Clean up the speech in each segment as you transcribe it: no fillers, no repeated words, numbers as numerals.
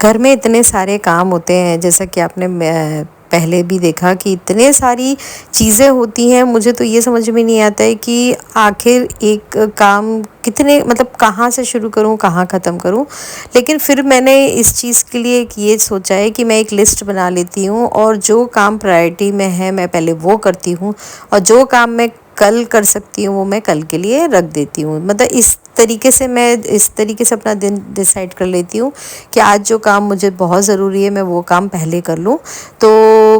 घर में इतने सारे काम होते हैं, जैसा कि आपने पहले भी देखा कि इतने सारी चीज़ें होती हैं। मुझे तो ये समझ में नहीं आता है कि आखिर एक काम कितने मतलब कहाँ से शुरू करूँ, कहाँ ख़त्म करूँ। लेकिन फिर मैंने इस चीज़ के लिए एक ये सोचा है कि मैं एक लिस्ट बना लेती हूँ और जो काम प्रायोरिटी में है मैं पहले वो करती हूँ, और जो काम मैं कल कर सकती हूँ वो मैं कल के लिए रख देती हूँ। मतलब इस तरीके से अपना दिन डिसाइड कर लेती हूँ कि आज जो काम मुझे बहुत ज़रूरी है मैं वो काम पहले कर लूँ। तो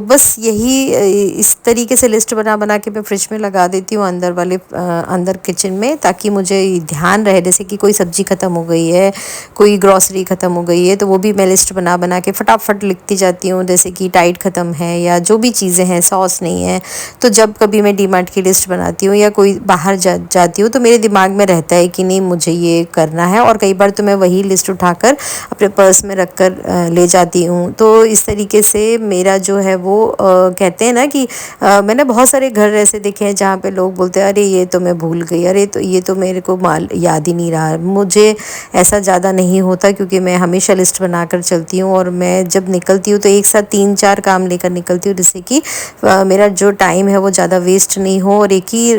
बस यही इस तरीके से लिस्ट बना बना के मैं फ्रिज में लगा देती हूँ, अंदर किचन में, ताकि मुझे ध्यान रहे। जैसे कि कोई सब्ज़ी ख़त्म हो गई है, कोई ग्रॉसरी ख़त्म हो गई है, तो वो भी मैं लिस्ट बना बना के फटाफट लिखती जाती हूँ। जैसे कि टाइड ख़त्म है या जो भी चीज़ें हैं, सॉस नहीं है, तो जब कभी मैं डीमार्ट की लिस्ट बनाती हूँ या कोई बाहर जाती हूँ तो मेरे दिमाग में रहता है कि नहीं मुझे ये करना है, और कई बार तो मैं वही लिस्ट उठाकर अपने पर्स में रख कर ले जाती हूँ। तो इस तरीके से मेरा जो है वो कहते हैं ना कि मैंने बहुत सारे घर ऐसे देखे हैं जहाँ पे लोग बोलते हैं अरे ये तो मैं भूल गई, अरे तो ये तो मेरे को माल याद ही नहीं रहा। मुझे ऐसा ज़्यादा नहीं होता क्योंकि मैं हमेशा लिस्ट बनाकर चलती हूँ, और मैं जब निकलती हूँ तो एक साथ 3-4 काम लेकर निकलती हूँ, जिससे कि मेरा जो टाइम है वो ज़्यादा वेस्ट नहीं हो, और एक ही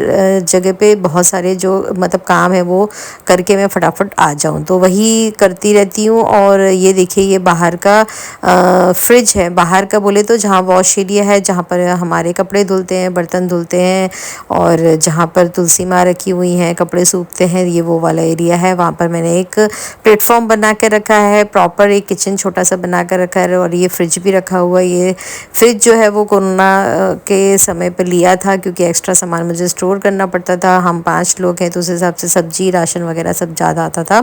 जगह पे बहुत सारे जो मतलब काम है वो करके मैं फटाफट आ जाऊँ। तो वही करती रहती हूँ। और ये देखिए, ये बाहर का फ्रिज है। बाहर का बोले तो जहाँ वॉश एरिया है, जहाँ पर हमारे कपड़े धुलते हैं, बर्तन धुलते हैं, और जहाँ पर तुलसी माँ रखी हुई हैं, कपड़े सूखते हैं, ये वो वाला एरिया है। वहाँ पर मैंने एक प्लेटफॉर्म बना के रखा है, प्रॉपर एक किचन छोटा सा बना कर रखा है, और ये फ्रिज भी रखा हुआ है। ये फ्रिज जो है वो कोरोना के समय पे लिया था क्योंकि एक्स्ट्रा सामान मुझे स्टोर करना पड़ता था। हम 5 लोग हैं तो उस हिसाब से सब्जी राशन वगैरह सब ज़्यादा आता था,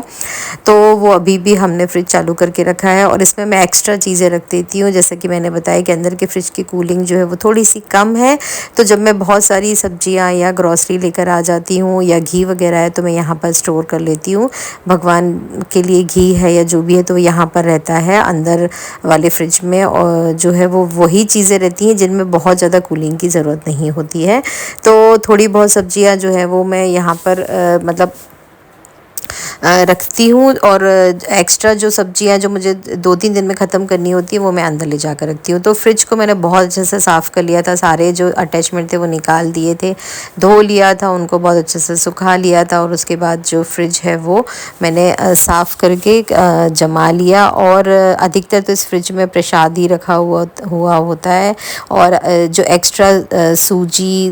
तो वो अभी भी हमने फ्रिज चालू करके रखा है, और इसमें मैं एक्स्ट्रा चीज़ें रख देती हूँ। जैसे कि मैंने बताया कि अंदर के फ्रिज की कूलिंग जो है वो थोड़ी सी कम है, तो जब मैं बहुत सारी सब्जियाँ या ग्रॉसरी लेकर आ जाती हूँ या घी वगैरह है तो मैं यहाँ पर स्टोर कर लेती हूँ। भगवान के लिए घी है या जो भी है तो यहाँ पर रहता है अंदर वाले फ्रिज में, और जो है वो वही चीज़ें रहती हैं जिनमें बहुत ज़्यादा कूलिंग की ज़रूरत नहीं होती है। तो थोड़ी बहुत सब्जियां जो है वो मैं यहाँ पर मतलब रखती हूँ, और एक्स्ट्रा जो सब्जियां जो मुझे 2-3 दिन में ख़त्म करनी होती है वो मैं अंदर ले जाकर रखती हूँ। तो फ्रिज को मैंने बहुत अच्छे से साफ़ कर लिया था, सारे जो अटैचमेंट थे वो निकाल दिए थे, धो लिया था उनको, बहुत अच्छे से सुखा लिया था, और उसके बाद जो फ्रिज है वो मैंने साफ़ करके जमा लिया। और अधिकतर तो इस फ्रिज में प्रसाद ही रखा हुआ होता है, और जो एक्स्ट्रा सूजी,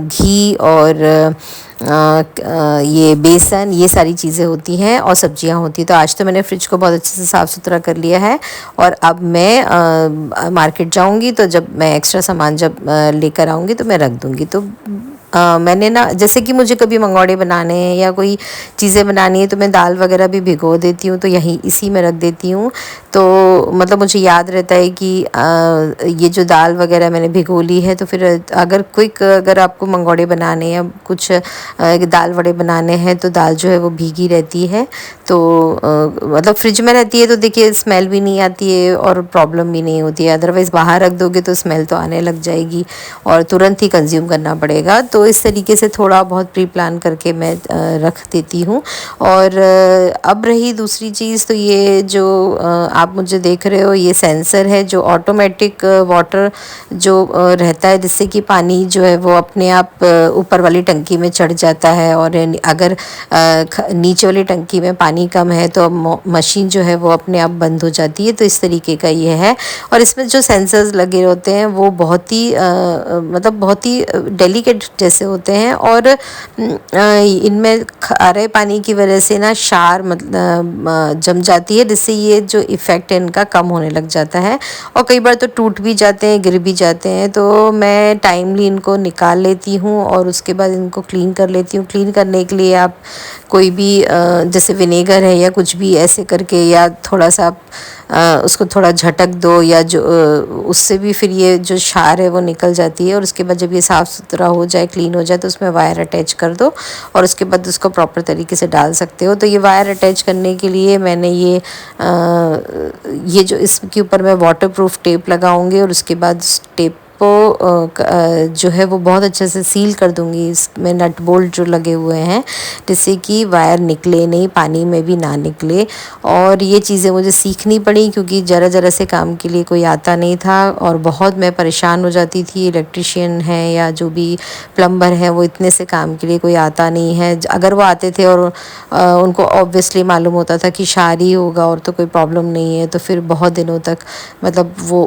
घी और ये बेसन, ये सारी चीज़ें होती हैं और सब्जियां होती हैं। तो आज तो मैंने फ्रिज को बहुत अच्छे से साफ़ सुथरा कर लिया है, और अब मैं मार्केट जाऊंगी तो जब मैं एक्स्ट्रा सामान जब लेकर आऊँगी तो मैं रख दूँगी। तो मैंने ना, जैसे कि मुझे कभी मंगौड़े बनाने हैं या कोई चीज़ें बनानी है तो मैं दाल वगैरह भी भिगो देती हूँ, तो यहीं इसी में रख देती हूँ। तो मतलब मुझे याद रहता है कि ये जो दाल वगैरह मैंने भिगो ली है, तो फिर अगर आपको मंगौड़े बनाने या कुछ दाल वड़े बनाने हैं तो दाल जो है वो भीगी रहती है, तो मतलब फ्रिज में रहती है तो देखिए स्मेल भी नहीं आती है और प्रॉब्लम भी नहीं होती है। अदरवाइज़ बाहर रख दोगे तो स्मेल तो आने लग जाएगी और तुरंत ही कंज्यूम करना पड़ेगा। तो इस तरीके से थोड़ा बहुत प्री प्लान करके मैं रख देती हूँ। और अब रही दूसरी चीज़, तो ये जो आप मुझे देख रहे हो, ये सेंसर है जो ऑटोमेटिक वाटर जो रहता है, जिससे कि पानी जो है वो अपने आप ऊपर वाली टंकी में चढ़ जाता है, और अगर नीचे वाली टंकी में पानी कम है तो मशीन जो है वो अपने आप बंद हो जाती है। तो इस तरीके का ये है, और इसमें जो सेंसर्स लगे होते हैं वो बहुत ही मतलब बहुत ही डेलिकेट जैसे होते हैं, और इनमें खारे पानी की वजह से ना क्षार मतलब जम जाती है, जिससे ये जो इफ़ेक्ट है इनका कम होने लग जाता है, और कई बार तो टूट भी जाते हैं, गिर भी जाते हैं। तो मैं टाइमली इनको निकाल लेती हूँ और उसके बाद इनको क्लीन कर लेती हूँ। क्लीन करने के लिए आप कोई भी जैसे विनेगर है या कुछ भी ऐसे करके, या थोड़ा सा उसको थोड़ा झटक दो, या जो उससे भी फिर ये जो क्षार है वो निकल जाती है। और उसके बाद जब ये साफ़ सुथरा हो जाए, क्लीन हो जाए, तो उसमें वायर अटैच कर दो, और उसके बाद उसको प्रॉपर तरीके से डाल सकते हो। तो ये वायर अटैच करने के लिए मैंने ये जो इसके ऊपर मैं वाटरप्रूफ टेप लगाऊंगी, और उसके बाद टेप जो है वो बहुत अच्छे से सील कर दूँगी। इसमें नट बोल्ट जो लगे हुए हैं जिससे कि वायर निकले नहीं, पानी में भी ना निकले। और ये चीज़ें मुझे सीखनी पड़ी क्योंकि ज़रा ज़रा से काम के लिए कोई आता नहीं था और बहुत मैं परेशान हो जाती थी। इलेक्ट्रिशियन है या जो भी प्लम्बर है वो इतने से काम के लिए कोई आता नहीं है। अगर वो आते थे और उनको ऑब्वियसली मालूम होता था कि शादी होगा और तो कोई प्रॉब्लम नहीं है, तो फिर बहुत दिनों तक मतलब वो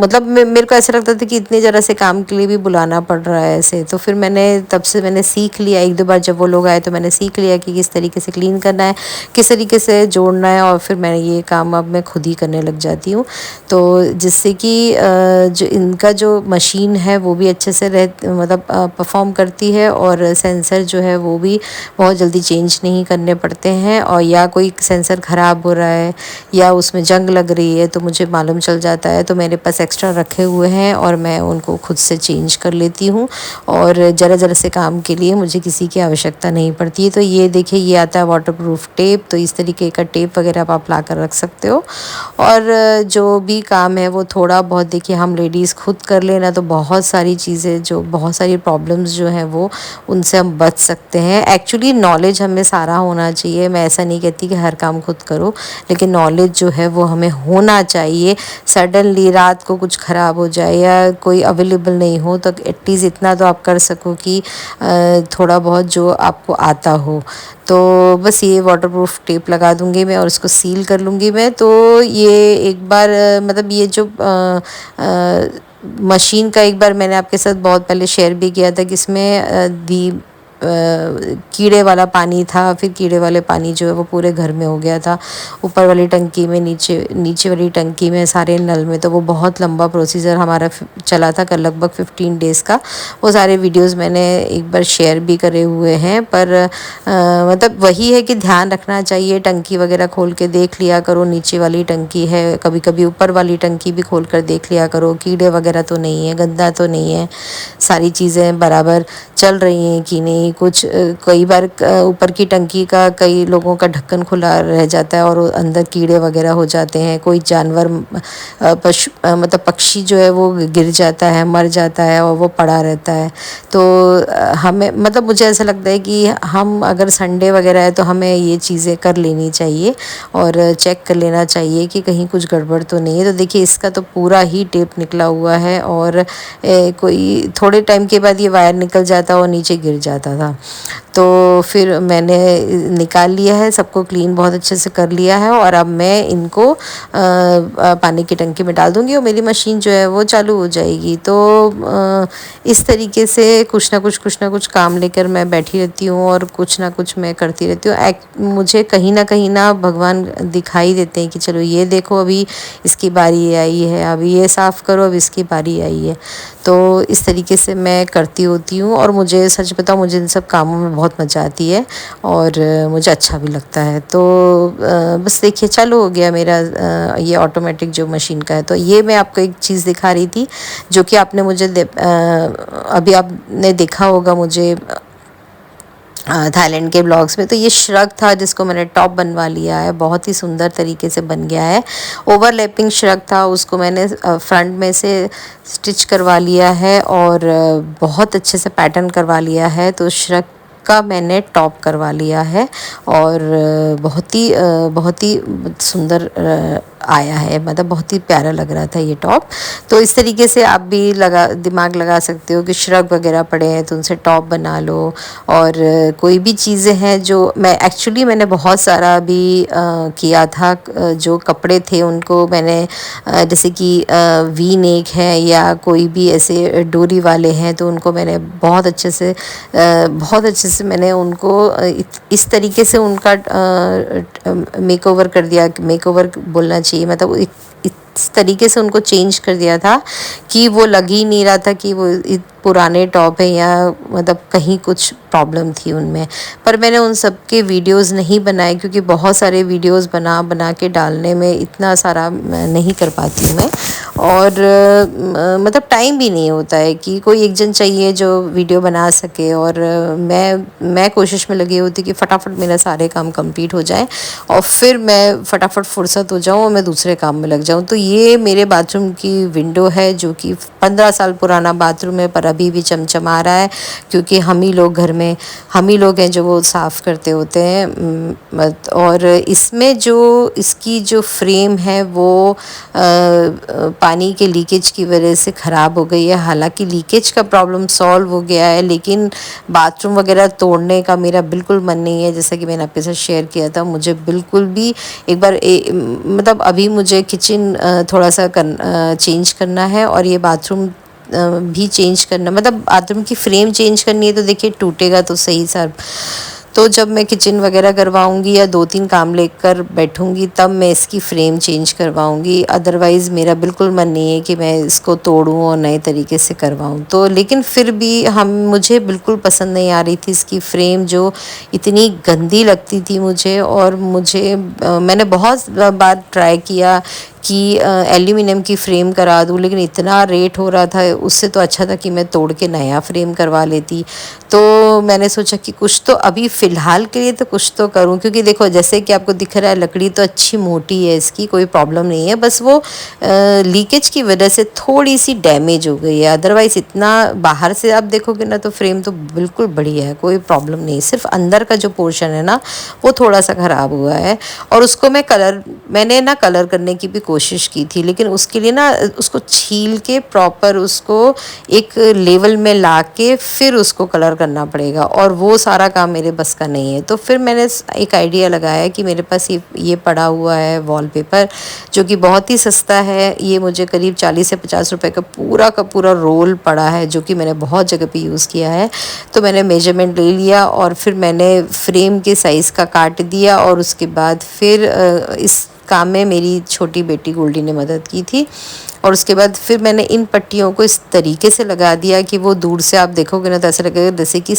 मतलब मेरे को ऐसा लगता था कि इतने ज़रा से काम के लिए भी बुलाना पड़ रहा है ऐसे। तो फिर मैंने तब से मैंने सीख लिया, एक दो बार जब वो लोग आए तो मैंने सीख लिया कि किस तरीके से क्लीन करना है, किस तरीके से जोड़ना है, और फिर मैं ये काम अब मैं खुद ही करने लग जाती हूँ। तो जिससे कि जो इनका जो मशीन है वो भी अच्छे से मतलब परफॉर्म करती है, और सेंसर जो है वो भी बहुत जल्दी चेंज नहीं करने पड़ते हैं। और या कोई सेंसर ख़राब हो रहा है या उसमें जंग लग रही है तो मुझे मालूम चल जाता है, तो मेरे पास एक्स्ट्रा रखे हुए हैं और मैं उनको खुद से चेंज कर लेती हूँ। और ज़रा ज़रा से काम के लिए मुझे किसी की आवश्यकता नहीं पड़ती है। तो ये देखिए, ये आता है वाटरप्रूफ टेप, तो इस तरीके का टेप वगैरह आप ला कर रख सकते हो। और जो भी काम है वो थोड़ा बहुत देखिए हम लेडीज़ खुद कर लेना तो बहुत सारी चीज़ें, जो बहुत सारी प्रॉब्लम्स जो हैं वो उनसे हम बच सकते हैं। एक्चुअली नॉलेज हमें सारा होना चाहिए, मैं ऐसा नहीं कहती कि हर काम खुद करो, लेकिन नॉलेज जो है वो हमें होना चाहिए। सडनली रात को कुछ ख़राब हो जाए या कोई अवेलेबल नहीं हो तो एटलीस्ट इतना तो आप कर सको कि थोड़ा बहुत जो आपको आता हो। तो बस ये वाटरप्रूफ टेप लगा दूंगी मैं और उसको सील कर लूँगी मैं। तो ये एक बार मतलब ये जो मशीन का एक बार मैंने आपके साथ बहुत पहले शेयर भी किया था कि इसमें कीड़े वाला पानी था, फिर कीड़े वाले पानी जो है वो पूरे घर में हो गया था, ऊपर वाली टंकी में, नीचे नीचे वाली टंकी में, सारे नल में। तो वो बहुत लंबा प्रोसीजर हमारा चला था कर लगभग 15 डेज़ का। वो सारे वीडियोस मैंने एक बार शेयर भी करे हुए हैं। पर मतलब वही है कि ध्यान रखना चाहिए, टंकी वगैरह खोल के देख लिया करो, नीचे वाली टंकी है, कभी कभी ऊपर वाली टंकी भी खोल कर देख लिया करो, कीड़े वगैरह तो नहीं है, गंदा तो नहीं है, सारी चीज़ें बराबर चल रही हैं कि नहीं। कुछ कई बार ऊपर की टंकी का कई लोगों का ढक्कन खुला रह जाता है और अंदर कीड़े वगैरह हो जाते हैं, कोई जानवर पशु मतलब पक्षी जो है वो गिर जाता है, मर जाता है और वो पड़ा रहता है। तो हमें मतलब मुझे ऐसा लगता है कि हम अगर संडे वगैरह है तो हमें ये चीज़ें कर लेनी चाहिए और चेक कर लेना चाहिए कि कहीं कुछ गड़बड़ तो नहीं है। तो देखिए इसका तो पूरा ही टेप निकला हुआ है और कोई थोड़े टाइम के बाद ये वायर निकल जाता और नीचे गिर जाता था। तो फिर मैंने निकाल लिया है, सबको क्लीन बहुत अच्छे से कर लिया है और अब मैं इनको पानी की टंकी में डाल दूँगी और मेरी मशीन जो है वो चालू हो जाएगी। तो इस तरीके से कुछ ना कुछ काम लेकर मैं बैठी रहती हूँ और कुछ ना कुछ मैं करती रहती हूँ। मुझे कहीं ना भगवान दिखाई देते हैं कि चलो ये देखो अभी इसकी बारी आई है, अभी ये साफ़ करो, अब इसकी बारी आई है। तो इस तरीके से मैं करती होती हूँ और मुझे सच बताऊँ, मुझे इन सब कामों में बहुत मज़ा आती है और मुझे अच्छा भी लगता है। तो बस देखिए चालू हो गया मेरा ये ऑटोमेटिक जो मशीन का है। तो ये मैं आपको एक चीज़ दिखा रही थी जो कि आपने मुझे अभी आपने देखा होगा मुझे थाईलैंड के ब्लॉग्स में। तो ये श्रग था जिसको मैंने टॉप बनवा लिया है, बहुत ही सुंदर तरीके से बन गया है। ओवरलैपिंग श्रग था, उसको मैंने फ्रंट में से स्टिच करवा लिया है और बहुत अच्छे से पैटर्न करवा लिया है। तो श्रग का मैंने टॉप करवा लिया है और बहुत ही सुंदर आया है, मतलब बहुत ही प्यारा लग रहा था ये टॉप। तो इस तरीके से आप भी दिमाग लगा सकते हो कि श्रग वगैरह पड़े हैं तो उनसे टॉप बना लो। और कोई भी चीज़ें हैं जो मैंने बहुत सारा भी किया था, जो कपड़े थे उनको मैंने जैसे कि वी नेक है या कोई भी ऐसे डोरी वाले हैं तो उनको मैंने बहुत अच्छे से मैंने उनको इस तरीके से उनका मेकओवर कर दिया, मेकओवर बोलना चाहिए, मतलब इस तरीके से उनको चेंज कर दिया था कि वो लग ही नहीं रहा था कि वो पुराने टॉप हैं या मतलब कहीं कुछ प्रॉब्लम थी उनमें। पर मैंने उन सब के वीडियोस नहीं बनाए क्योंकि बहुत सारे वीडियोस बना बना के डालने में इतना सारा नहीं कर पाती हूँ मैं। और मतलब टाइम भी नहीं होता है कि कोई एक जन चाहिए जो वीडियो बना सके। और मैं कोशिश में लगी होती कि फटाफट मेरा सारे काम कंप्लीट हो जाए और फिर मैं फटाफट फुर्सत हो जाऊँ और मैं दूसरे काम में लग जाऊँ। तो ये मेरे बाथरूम की विंडो है जो कि 15 साल पुराना बाथरूम है, पर अभी भी चमचमा रहा है क्योंकि हम ही लोग घर में, हम ही लोग हैं जो वो साफ़ करते होते हैं। और इसमें जो इसकी जो फ्रेम है वो पानी के लीकेज की वजह से ख़राब हो गई है। हालांकि लीकेज का प्रॉब्लम सॉल्व हो गया है, लेकिन बाथरूम वगैरह तोड़ने का मेरा बिल्कुल मन नहीं है। जैसा कि मैंने आपके साथ शेयर किया था, मुझे बिल्कुल भी एक बार मतलब अभी मुझे किचन थोड़ा सा चेंज करना है और ये बाथरूम भी चेंज करना, मतलब बाथरूम की फ्रेम चेंज करनी है। तो देखिए टूटेगा तो सही सर, तो जब मैं किचन वगैरह करवाऊंगी या 2-3 काम लेकर बैठूंगी तब मैं इसकी फ्रेम चेंज करवाऊंगी। अदरवाइज़ मेरा बिल्कुल मन नहीं है कि मैं इसको तोड़ूं और नए तरीके से करवाऊं। तो लेकिन फिर भी मुझे बिल्कुल पसंद नहीं आ रही थी इसकी फ्रेम, जो इतनी गंदी लगती थी मुझे। और मैंने बहुत बार ट्राई किया कि एल्यूमिनियम की फ़्रेम करा दूँ, लेकिन इतना रेट हो रहा था, उससे तो अच्छा था कि मैं तोड़ के नया फ्रेम करवा लेती। तो मैंने सोचा कि कुछ तो अभी फ़िलहाल के लिए तो कुछ तो करूँ, क्योंकि देखो जैसे कि आपको दिख रहा है लकड़ी तो अच्छी मोटी है, इसकी कोई प्रॉब्लम नहीं है, बस वो लीकेज की वजह से थोड़ी सी डैमेज हो गई है। अदरवाइज़ इतना बाहर से आप देखोगे ना तो फ्रेम तो बिल्कुल बढ़िया है, कोई प्रॉब्लम नहीं। सिर्फ अंदर का जो पोर्शन है ना वो थोड़ा सा ख़राब हुआ है। और उसको मैंने ना कलर करने की भी कोशिश की थी, लेकिन उसके लिए ना उसको छील के प्रॉपर उसको एक लेवल में ला के फिर उसको कलर करना पड़ेगा, और वो सारा काम मेरे बस का नहीं है। तो फिर मैंने एक आइडिया लगाया कि मेरे पास ये पड़ा हुआ है वॉलपेपर, जो कि बहुत ही सस्ता है। ये मुझे करीब 40 से 50 रुपए का पूरा रोल पड़ा है, जो कि मैंने बहुत जगह पे यूज़ किया है। तो मैंने मेजरमेंट ले लिया और फिर मैंने फ्रेम के साइज़ का काट दिया, और उसके बाद फिर इस काम में मेरी छोटी बेटी गोल्डी ने मदद की थी। और उसके बाद फिर मैंने इन पट्टियों को इस तरीके से लगा दिया कि वो दूर से आप देखोगे ना तो ऐसा लगेगा जैसे कि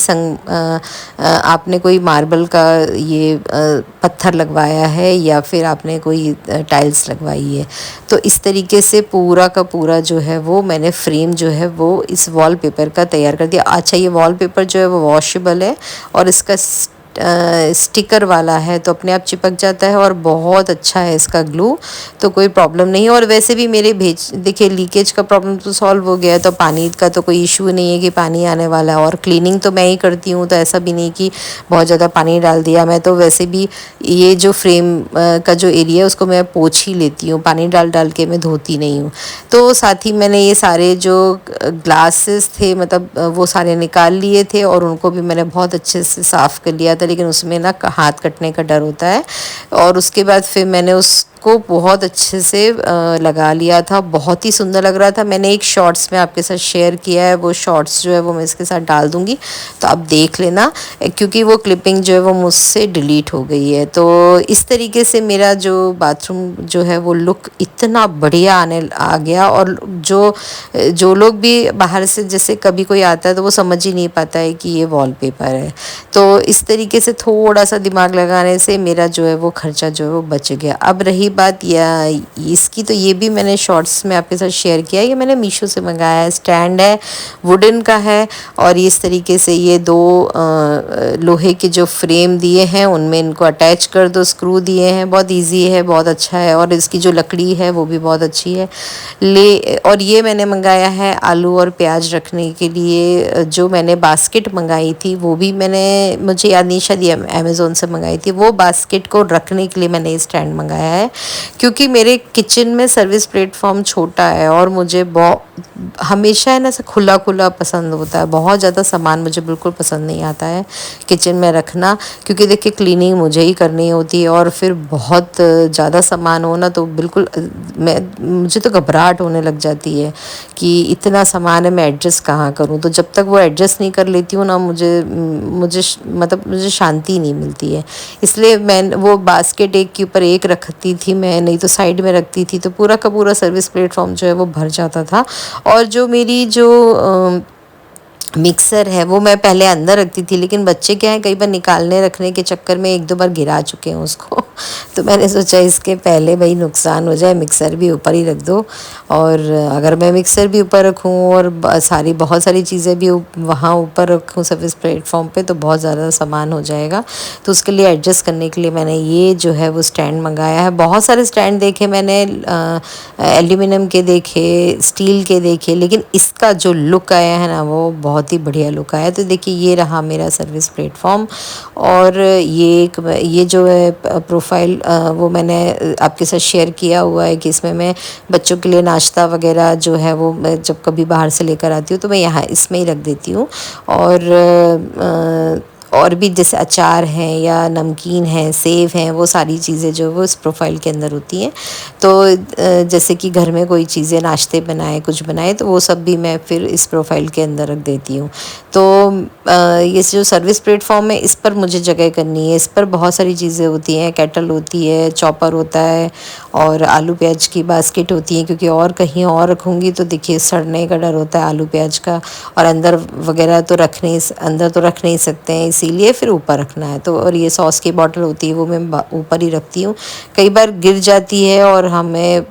आपने कोई मार्बल का ये पत्थर लगवाया है या फिर आपने कोई टाइल्स लगवाई है। तो इस तरीके से पूरा का पूरा जो है वो मैंने फ्रेम जो है वो इस वॉलपेपर का तैयार कर दिया। अच्छा, ये वॉलपेपर जो है वो वॉशेबल है और इसका स्टिकर वाला है, तो अपने आप चिपक जाता है और बहुत अच्छा है इसका ग्लू, तो कोई प्रॉब्लम नहीं है। और वैसे भी मेरे देखिए लीकेज का प्रॉब्लम तो सॉल्व हो गया है, तो पानी का तो कोई इशू नहीं है कि पानी आने वाला है। और क्लीनिंग तो मैं ही करती हूँ, तो ऐसा भी नहीं कि बहुत ज़्यादा पानी डाल दिया। मैं तो वैसे भी ये जो फ्रेम का जो एरिया है उसको मैं पोंछ ही लेती हूँ, पानी डाल डाल के मैं धोती नहीं हूँ। तो साथ ही मैंने ये सारे जो ग्लासेस थे मतलब वो सारे निकाल लिए थे और उनको भी मैंने बहुत अच्छे से साफ़ कर लिया था, लेकिन उसमें ना हाथ कटने का डर होता है। और उसके बाद फिर मैंने उसको बहुत अच्छे से लगा लिया था, बहुत ही सुंदर लग रहा था। मैंने एक शॉर्ट्स में आपके साथ शेयर किया है, वो शॉर्ट्स जो है वो मैं इसके साथ डाल दूँगी, तो आप देख लेना, क्योंकि वो क्लिपिंग जो है वो मुझसे डिलीट हो गई है। तो इस तरीके से मेरा जो बाथरूम जो है वो लुक इतना बढ़िया आ गया। और जो लोग भी बाहर से जैसे कभी कोई आता है तो वो समझ ही नहीं पाता है कि ये वॉलपेपर है। तो इस तरीके से थोड़ा सा दिमाग लगाने से मेरा जो है वो खर्चा जो है वो बच गया। अब रही बात इसकी, तो ये भी मैंने शॉर्ट्स में आपके साथ शेयर किया है। ये मैंने मीशो से मंगाया है, स्टैंड है, वुडन का है। और इस तरीके से ये 2 लोहे के जो फ्रेम दिए हैं उनमें इनको अटैच कर दो, स्क्रू दिए हैं, बहुत ईजी है, बहुत अच्छा है। और इसकी जो लकड़ी है वो भी बहुत अच्छी है। और ये मैंने मंगाया है आलू और प्याज रखने के लिए। जो मैंने बास्केट मंगाई थी वो भी मुझे याद नहीं, शायद अमेज़ोन से मंगाई थी। वो बास्केट को रखने के लिए मैंने ये स्टैंड मंगाया है, क्योंकि मेरे किचन में सर्विस प्लेटफॉर्म छोटा है और मुझे हमेशा है ना ऐसा खुला खुला पसंद होता है। बहुत ज़्यादा सामान मुझे बिल्कुल पसंद नहीं आता है किचन में रखना, क्योंकि देखिए क्लीनिंग मुझे ही करनी होती है और फिर बहुत ज़्यादा सामान हो ना तो बिल्कुल मुझे तो घबराहट होने लग जाती है कि इतना सामान है, मैं एडजस्ट कहाँ करूँ। तो जब तक वो एडजस्ट नहीं कर लेती हूँ ना मुझे शांति नहीं मिलती है। इसलिए मैं वो बास्केट एक के ऊपर एक रखती थी मैं, नहीं तो साइड में रखती थी, तो पूरा का पूरा सर्विस प्लेटफॉर्म जो है वो भर जाता था। और जो मेरी जो मिक्सर है वो मैं पहले अंदर रखती थी, लेकिन बच्चे क्या है कई बार निकालने रखने के चक्कर में एक दो बार गिरा चुके हैं उसको तो मैंने सोचा इसके पहले भाई नुकसान हो जाए, मिक्सर भी ऊपर ही रख दो। और अगर मैं मिक्सर भी ऊपर रखूँ और बहुत सारी चीज़ें भी वहाँ ऊपर रखूँ सर्विस प्लेटफॉर्म पे, तो बहुत ज़्यादा सामान हो जाएगा। तो उसके लिए एडजस्ट करने के लिए मैंने ये जो है वो स्टैंड मंगाया है। बहुत सारे स्टैंड देखे मैंने, एल्यूमिनियम के देखे, स्टील के देखे, लेकिन इसका जो लुक आया है ना वो बहुत ही बढ़िया लुक आया। तो देखिए ये रहा मेरा सर्विस प्लेटफॉर्म। और ये जो है प्रोफाइल वो मैंने आपके साथ शेयर किया हुआ है कि इसमें मैं बच्चों के लिए नाश्ता वगैरह जो है वो मैं जब कभी बाहर से लेकर आती हूँ तो मैं यहाँ इसमें ही रख देती हूँ। और भी जैसे अचार हैं या नमकीन है, सेव हैं, वो सारी चीज़ें जो वो इस प्रोफाइल के अंदर होती हैं। तो जैसे कि घर में कोई चीज़ें नाश्ते बनाए, कुछ बनाए, तो वो सब भी मैं फिर इस प्रोफाइल के अंदर रख देती हूँ। तो ये जो सर्विस प्लेटफॉर्म है इस पर मुझे जगह करनी है। इस पर बहुत सारी चीज़ें होती हैं, केटल होती है, चॉपर होता है और आलू प्याज की बास्केट होती है, क्योंकि और कहीं और रखूँगी तो देखिए सड़ने का डर होता है आलू प्याज का, और अंदर वगैरह तो अंदर तो रख नहीं सकते हैं, इसीलिए फिर ऊपर रखना है। तो और ये सॉस की बॉटल होती है वो मैं ऊपर ही रखती हूँ। कई बार गिर जाती है और हमें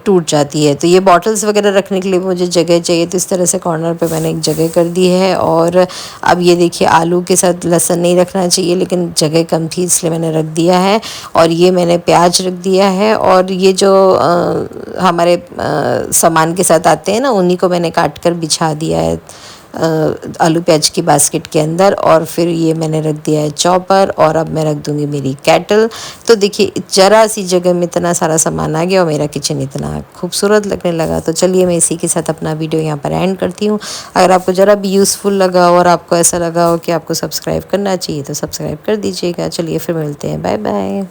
टूट जाती है, तो ये बॉटल्स वगैरह रखने के लिए मुझे जगह चाहिए। तो इस तरह से कॉर्नर पे मैंने एक जगह कर दी है। और अब ये देखिए आलू के साथ लहसुन नहीं रखना चाहिए, लेकिन जगह कम थी इसलिए मैंने रख दिया है। और ये मैंने प्याज रख दिया है। और ये जो हमारे सामान के साथ आते हैं ना, उन्हीं को मैंने काट कर बिछा दिया है आलू प्याज की बास्केट के अंदर। और फिर ये मैंने रख दिया है चॉपर, और अब मैं रख दूँगी मेरी केटल। तो देखिए ज़रा सी जगह में इतना सारा सामान आ गया और मेरा किचन इतना खूबसूरत लगने लगा। तो चलिए मैं इसी के साथ अपना वीडियो यहाँ पर एंड करती हूँ। अगर आपको ज़रा भी यूज़फुल लगा हो और आपको ऐसा लगा हो कि आपको सब्सक्राइब करना चाहिए तो सब्सक्राइब कर दीजिएगा। चलिए फिर मिलते हैं, बाय बाय।